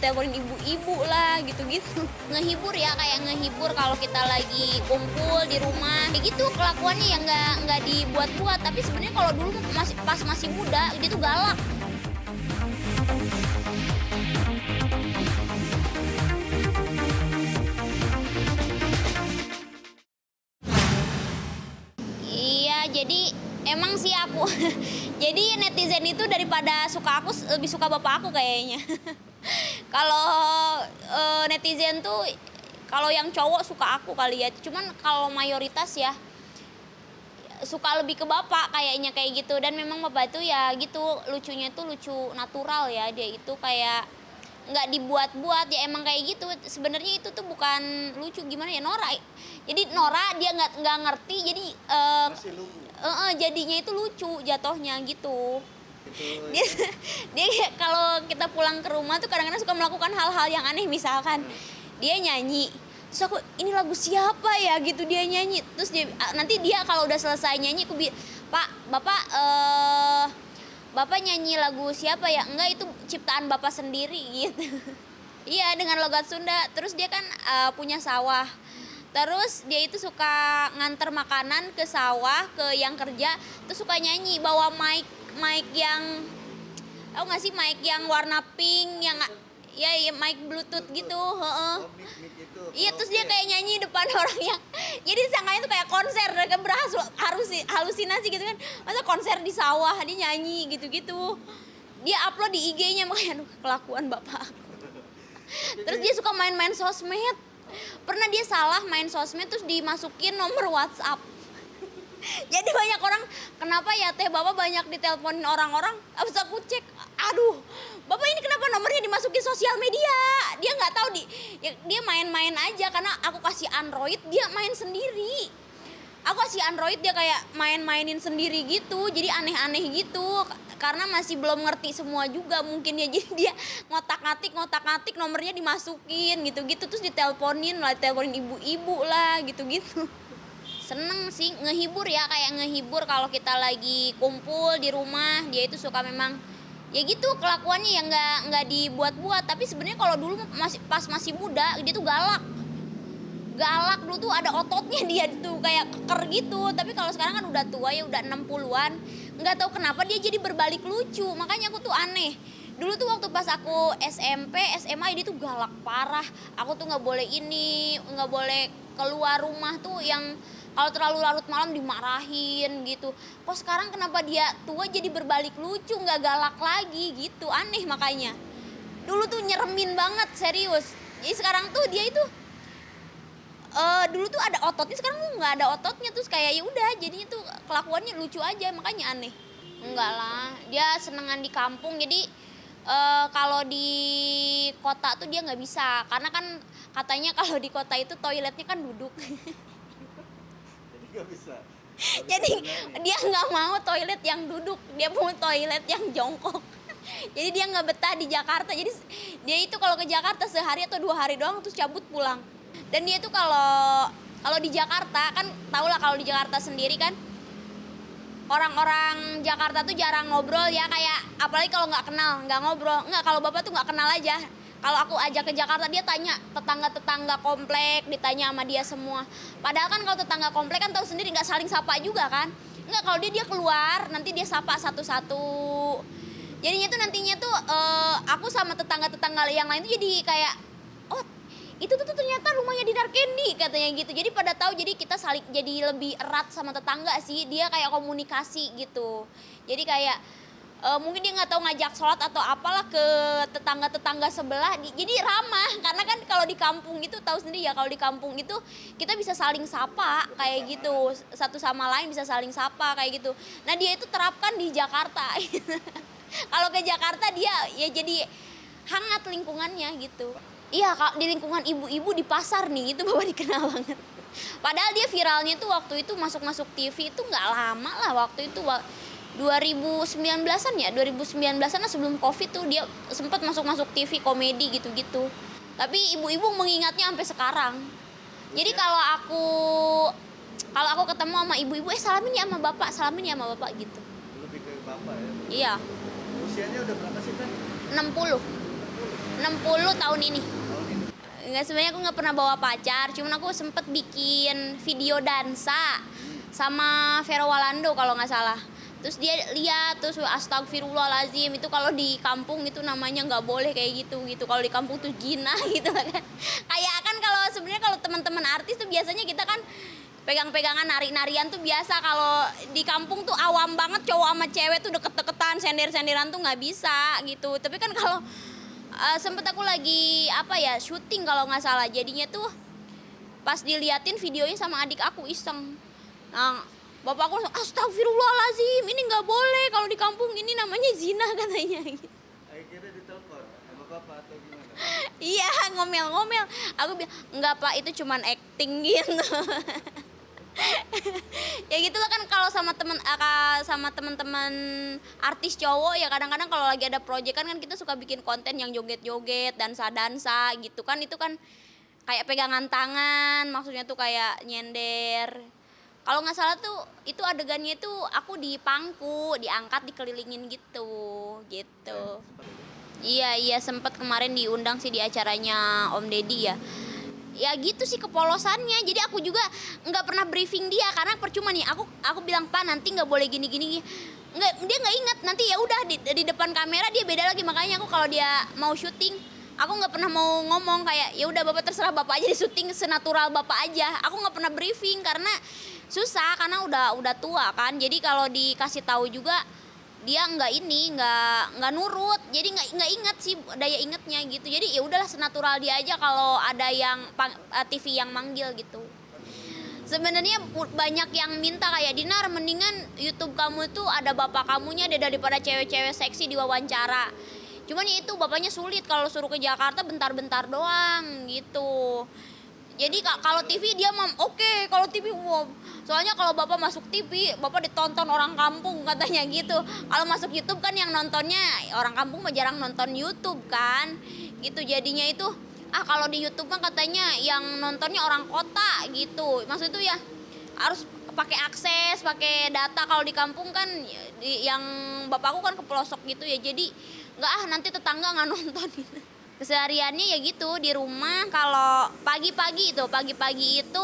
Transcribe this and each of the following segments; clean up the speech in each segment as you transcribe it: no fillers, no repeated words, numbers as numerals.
teleponin ibu-ibu lah gitu-gitu. Ngehibur ya, kayak ngehibur kalau kita lagi kumpul di rumah. Kayak gitu kelakuannya yang nggak dibuat-buat, tapi sebenarnya kalau dulu masih muda dia tuh galak. Iya, jadi emang sih aku. Jadi netizen itu daripada suka aku lebih suka bapak aku kayaknya. Kalau netizen tuh kalau yang cowok suka aku kali ya. Cuman kalau mayoritas ya suka lebih ke bapak kayaknya kayak gitu. Dan memang bapak itu ya gitu, lucunya tuh lucu natural ya. Dia itu kayak nggak dibuat-buat ya, emang kayak gitu. Sebenarnya itu tuh bukan lucu, gimana ya, Nora. Jadi Nora dia nggak ngerti, jadi jadinya itu lucu jatuhnya gitu. Dia, dia kalau kita pulang ke rumah tuh kadang-kadang suka melakukan hal-hal yang aneh, misalkan dia nyanyi. Terus aku, ini lagu siapa ya gitu, dia nyanyi. Terus nanti dia kalau udah selesai nyanyi aku Pak, Bapak Bapak nyanyi lagu siapa ya? Enggak, itu ciptaan Bapak sendiri gitu. Iya, dengan logat Sunda. Terus dia kan punya sawah. Terus dia itu suka nganter makanan ke sawah, ke yang kerja. Terus suka nyanyi, bawa mic yang, tahu nggak sih, mic yang warna pink, yang ya mic bluetooth gitu. Iya, terus dia kayak nyanyi depan orang yang, jadi sangkanya tuh kayak konser, kayak halusinasi gitu kan. Masa konser di sawah dia nyanyi gitu-gitu. Dia upload di IG-nya, makanya kelakuan bapak aku. Terus dia suka main-main sosmed. Pernah dia salah main sosmed terus dimasukin nomor WhatsApp. Jadi banyak orang, kenapa ya teh bapak banyak diteleponin orang-orang. Abis aku cek, aduh, bapak ini kenapa nomornya dimasukin sosial media. Dia nggak tahu, dia main-main aja karena aku kasih Android, dia main sendiri. Aku kasih Android, dia kayak main-mainin sendiri gitu, jadi aneh-aneh gitu. Karena masih belum ngerti semua juga mungkin ya, jadi dia ngotak-ngatik nomornya dimasukin gitu-gitu, terus diteleponin ibu-ibu lah gitu-gitu. Seneng sih, ngehibur ya, kayak ngehibur kalau kita lagi kumpul di rumah. Dia itu suka memang ya gitu kelakuannya yang nggak dibuat-buat, tapi sebenarnya kalau dulu masih muda dia tuh galak dulu tuh, ada ototnya dia tuh kayak keker gitu. Tapi kalau sekarang kan udah tua ya, udah 60-an, nggak tahu kenapa dia jadi berbalik lucu. Makanya aku tuh aneh, dulu tuh waktu pas aku SMP SMA dia tuh galak parah. Aku tuh nggak boleh keluar rumah tuh, yang kalau terlalu larut malam dimarahin gitu. Kok sekarang kenapa dia tua jadi berbalik lucu, nggak galak lagi gitu, aneh. Makanya dulu tuh nyeremin banget, serius. Jadi sekarang tuh dia itu dulu tuh ada ototnya, sekarang tuh nggak ada ototnya. Terus kayak ya udah, jadinya tuh kelakuannya lucu aja, makanya aneh. Enggak lah, dia senengan di kampung. Jadi kalau di kota tuh dia nggak bisa, karena kan katanya kalau di kota itu toiletnya kan duduk. Jadi nggak bisa. Jadi dia nggak mau toilet yang duduk, dia mau toilet yang jongkok. Jadi dia nggak betah di Jakarta. Jadi dia itu kalau ke Jakarta sehari atau 2 hari doang terus cabut pulang. Dan dia tuh kalau di Jakarta kan, tau lah kalau di Jakarta sendiri kan orang-orang Jakarta tuh jarang ngobrol ya, kayak apalagi kalau nggak kenal, nggak ngobrol. Nggak, kalau bapak tuh nggak kenal aja. Kalau aku ajak ke Jakarta, dia tanya tetangga-tetangga komplek, ditanya sama dia semua. Padahal kan kalau tetangga komplek kan tahu sendiri nggak saling sapa juga kan. Nggak, kalau dia keluar nanti dia sapa satu-satu. Jadinya tuh nantinya tuh aku sama tetangga-tetangga yang lain tuh jadi kayak, oh itu tuh ternyata rumahnya Dinar Candy katanya gitu. Jadi pada tahu, jadi kita saling jadi lebih erat sama tetangga sih. Dia kayak komunikasi gitu. Jadi kayak mungkin dia nggak tahu ngajak sholat atau apalah ke tetangga-tetangga sebelah. Jadi ramah, karena kan kalau di kampung itu tahu sendiri ya, kalau di kampung itu kita bisa saling sapa kayak gitu, satu sama lain bisa saling sapa kayak gitu. Nah dia itu terapkan di Jakarta. Kalau ke Jakarta dia ya jadi hangat lingkungannya gitu. Iya, Kak, di lingkungan ibu-ibu di pasar nih, itu bapak dikenal banget. Padahal dia viralnya tuh waktu itu masuk TV itu nggak lama lah, waktu itu 2019-an ya, 2019-an lah, sebelum Covid tuh dia sempat masuk TV komedi gitu-gitu. Tapi ibu-ibu mengingatnya sampai sekarang. Jadi kalau aku ketemu sama ibu-ibu, salamin ya sama bapak gitu. Lebih ke bapak ya? Iya. Usianya udah berapa sih, Teh? 60. 60 tahun ini. Tahun ini. Nggak, sebenarnya aku nggak pernah bawa pacar, cuman aku sempet bikin video dansa sama Vero Walando kalau nggak salah. Terus dia lihat, terus astagfirullahalazim, itu kalau di kampung itu namanya nggak boleh kayak gitu. Kalau di kampung tuh zina gitu kan. Kayak kan kalau sebenarnya kalau teman-teman artis tuh biasanya kita kan pegang-pegangan nari-narian tuh biasa. Kalau di kampung tuh awam banget, cowok sama cewek tuh deket-deketan, sender-senderan tuh nggak bisa gitu. Tapi kan kalau sempet aku lagi syuting kalau nggak salah, jadinya tuh pas diliatin videonya sama adik aku iseng. Nah, bapak aku langsung, astagfirullahalazim, ini nggak boleh, kalau di kampung ini namanya zina katanya. Akhirnya ditelepon sama bapak atau gimana? Iya, ngomel-ngomel. Aku bilang, enggak pak, itu cuman acting gitu. Ya gitulah kan kalau sama teman-teman artis cowok ya, kadang-kadang kalau lagi ada proyek kan kita suka bikin konten yang joget-joget, dansa-dansa gitu kan. Itu kan kayak pegangan tangan, maksudnya tuh kayak nyender. Kalau nggak salah tuh itu adegannya tuh aku di pangku, diangkat, dikelilingin gitu. Iya sempet kemarin diundang sih di acaranya Om Deddy ya. Ya gitu sih kepolosannya. Jadi aku juga nggak pernah briefing dia karena percuma nih. Aku bilang, Pak nanti nggak boleh gini. Nggak, dia nggak ingat. Nanti ya udah di depan kamera dia beda lagi. Makanya aku kalau dia mau syuting, aku nggak pernah mau ngomong kayak ya udah bapak terserah bapak aja di syuting senatural bapak aja. Aku nggak pernah briefing karena susah, karena udah tua kan. Jadi kalau dikasih tahu juga dia nggak nurut, jadi nggak inget sih daya ingetnya gitu. Jadi ya udahlah senatural dia aja kalau ada yang TV yang manggil gitu. Sebenarnya banyak yang minta kayak, Dinar mendingan YouTube kamu tuh ada bapak kamunya deh daripada cewek-cewek seksi diwawancara. Cuman ya itu bapaknya sulit, kalau suruh ke Jakarta bentar-bentar doang gitu. Jadi kalau TV dia oke, kalau TV wow. Soalnya kalau bapak masuk TV, bapak ditonton orang kampung katanya gitu. Kalau masuk YouTube kan yang nontonnya orang kampung mah jarang nonton YouTube kan. Gitu jadinya itu kalau di YouTube mah katanya yang nontonnya orang kota gitu. Maksud itu ya harus pakai akses, pakai data. Kalau di kampung kan yang bapakku kan ke pelosok gitu ya. Jadi enggak nanti tetangga nggak nonton gitu. Kesehariannya ya gitu di rumah. Kalau pagi-pagi itu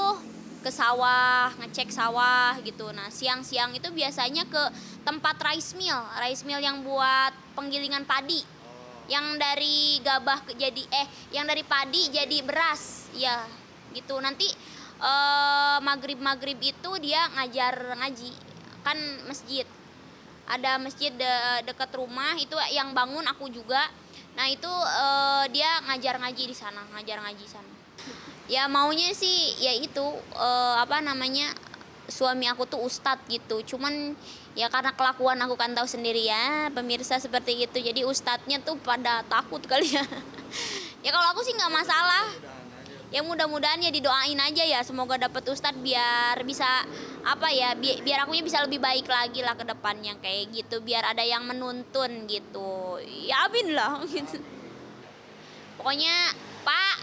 ke sawah, ngecek sawah gitu. Nah siang-siang itu biasanya ke tempat rice mill yang buat penggilingan padi, yang dari gabah yang dari padi jadi beras ya gitu. Nanti maghrib itu dia ngajar ngaji kan, ada masjid dekat rumah itu yang bangun aku juga. Nah itu dia ngajar ngaji di sana. Ya maunya sih ya itu suami aku tuh ustadz gitu. Cuman ya karena kelakuan aku kan tahu sendiri ya pemirsa seperti itu. Jadi ustadznya tuh pada takut kali ya. Ya kalau aku sih nggak masalah. Ya mudah-mudahan ya didoain aja ya, semoga dapet ustadz biar bisa biar akunya bisa lebih baik lagi lah ke depannya kayak gitu, biar ada yang menuntun gitu. Ya amin lah gitu. Pokoknya Pak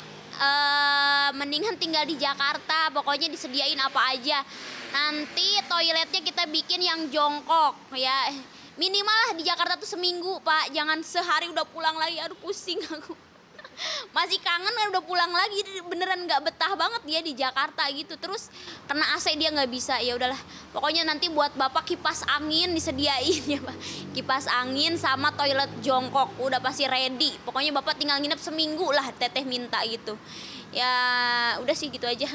mendingan tinggal di Jakarta, pokoknya disediain apa aja. Nanti toiletnya kita bikin yang jongkok ya. Minimal lah di Jakarta tuh seminggu Pak, jangan sehari udah pulang lagi, aduh pusing aku. Masih kangen kan udah pulang lagi, beneran nggak betah banget dia di Jakarta gitu. Terus kena AC dia nggak bisa. Ya udahlah, pokoknya nanti buat bapak kipas angin disediain ya Pak, kipas angin sama toilet jongkok udah pasti ready. Pokoknya bapak tinggal nginep seminggu lah, teteh minta gitu ya. Udah sih gitu aja.